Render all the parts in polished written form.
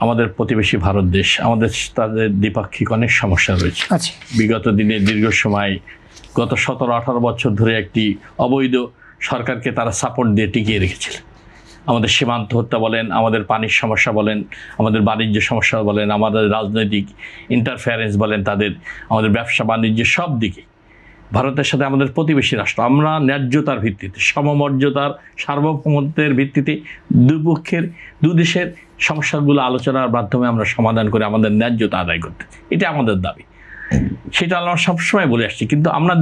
আমাদের প্রতিবেশী ভারত দেশ, আমাদের তাদের দ্বিপাক্ষিক অনেক সমস্যা রয়েছে। আচ্ছা, বিগত দিনে দীর্ঘ সময় গত 17-18 বছর ধরে একটি অবৈধ সরকারকে তারা সাপোর্ট দিয়ে টিকিয়ে রেখেছিল। আমাদের সীমান্ত হত্যা বলেন, আমাদের পানির সমস্যা বলেন, আমাদের বাণিজ্য সমস্যা বলেন, আমাদের রাজনৈতিক ইন্টারফেয়ারেন্স বলেন, তাদের আমাদের ব্যবসা বাণিজ্য সব দিকে ভারতের সাথে আমাদের প্রতিবেশী রাষ্ট্র। আমরা ন্যায্যতার ভিত্তিতে, সমমর্যাদার সার্বভৌমত্বের ভিত্তিতে দুদেশের সমস্যাগুলো আলোচনার মাধ্যমে আমরা সমাধান করে আমাদের ন্যায্যতা আদায় করতে, এটা আমাদের দাবি। সেটা আমরা সবসময় বলে আসছি। কিন্তু আমরা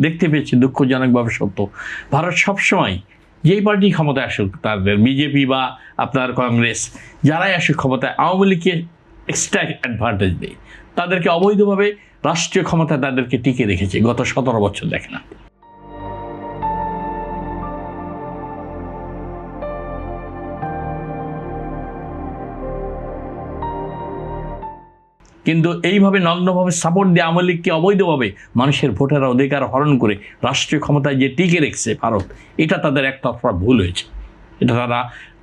দেখতে পেয়েছি দুঃখজনকভাবে সত্য, ভারত সবসময় যেই পার্টি ক্ষমতায় আসুক, তাদের বিজেপি বা আপনার কংগ্রেস, যারাই আসুক ক্ষমতায়, আওয়ামী লীগকে এক্সট্রা অ্যাডভান্টেজ দেয়, তাদেরকে অবৈধভাবে রাষ্ট্রীয় ক্ষমতায় তাদেরকে টিকে রেখেছে গত 17 বছর। দেখেন না, কিন্তু এইভাবে নগ্নভাবে সাপোর্ট দিয়ে আওয়ামী লীগকে অবৈধভাবে মানুষের ভোটের অধিকার হরণ করে রাষ্ট্রীয় ক্ষমতায় যে টিকে রেখেছে ভারত, এটা তাদের একতরফা ভুল হয়েছে। এটা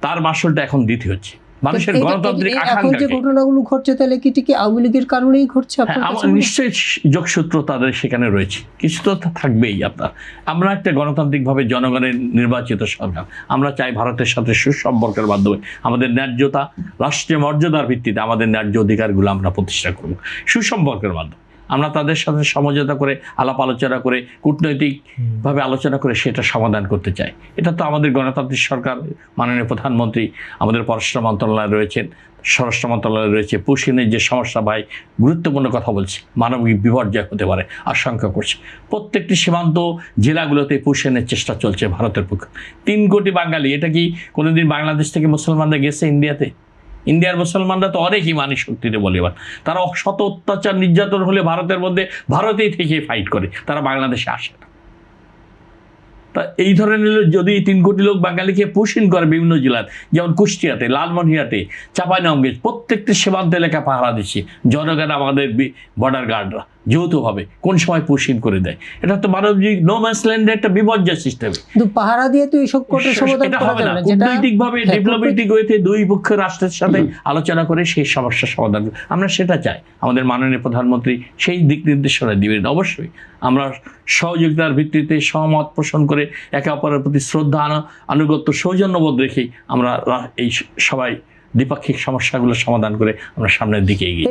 তার মাসুলটা এখন দিতে হচ্ছে মানুষের গণতান্ত্রিক আকাঙ্ক্ষা। যে ঘটনাগুলো ঘটছে তাহলে কি আওয়ামী লীগের কারণেই ঘটছে? নিশ্চয়ই যোগসূত্র তাদের সেখানে রয়েছে, কিছু তো থাকবেই। আমরা একটা গণতান্ত্রিকভাবে জনগণের নির্বাচিত সরকার, আমরা চাই ভারতের সাথে সুসম্পর্কের মাধ্যমে আমাদের ন্যায্যতা, রাষ্ট্রীয় মর্যাদার ভিত্তিতে আমাদের ন্যায্য অধিকারগুলো আমরা প্রতিষ্ঠা করব সুসম্পর্কের মাধ্যমে। আমরা তাদের সাথে সমঝোতা করে, আলাপ আলোচনা করে, কূটনৈতিকভাবে আলোচনা করে সেটা সমাধান করতে চাই। এটা তো আমাদের গণতান্ত্রিক সরকার, মাননীয় প্রধানমন্ত্রী, আমাদের পররাষ্ট্র মন্ত্রণালয়ে রয়েছেন, স্বরাষ্ট্র মন্ত্রণালয়ে রয়েছে। পুশিনের যে সমস্যা ভাই গুরুত্বপূর্ণ কথা বলছে, মানবিক বিপর্যয় হতে পারে আশঙ্কা করছে। প্রত্যেকটি সীমান্ত জেলাগুলোতে পুশিনের চেষ্টা চলছে ভারতের পক্ষে। 3 কোটি বাঙালি, এটা কি কোনোদিন বাংলাদেশ থেকে মুসলমানরা গেছে ইন্ডিয়াতে? ইন্ডিয়ার মুসলমানরা তো অনেক ইমানি শক্তিতে বলিবান, তারা শত অত্যাচার নির্যাতন হলে ভারতের মধ্যে ভারতেই থেকে ফাইট করে, তারা বাংলাদেশে আসে না। তা এই ধরনের যদি 3 কোটি লোক বাঙালিকে পুশিন করে বিভিন্ন জেলার, যেমন কুষ্টিয়াতে, লালমনিরহাটে, চাঁপাইনবাবগঞ্জ, প্রত্যেকটি সীমান্ত এলাকা পাহারা দিচ্ছে জনগণ, আমাদের বর্ডার গার্ডরা যৌথভাবে কোন সময় পুশিন করে দেয়। এটা তো মানবিক নো ম্যানস ল্যান্ডের একটা বিপর্যয় সিস্টেম। পাহারা দিয়ে তো এইসব কোটের সমাধান করা যাবে না। কূটনৈতিকভাবে ডিপ্লোম্যাটিক ওয়েতে দুই পক্ষের রাষ্ট্রের সাথে আলোচনা করে সেই সমস্যার সমাধান, আমরা সেটা চাই। আমাদের মাননীয় প্রধানমন্ত্রী সেই দিক নির্দেশনা দিবেন। অবশ্যই আমরা সহযোগিতার ভিত্তিতে সহমত পোষণ করে একে অপরের প্রতি শ্রদ্ধা, আনুগত্য, সৌজন্যবোধ রেখেই আমরা এই সবাই দ্বিপাক্ষিক সমস্যাগুলো সমাধান করে আমরা সামনের দিকে এগিয়ে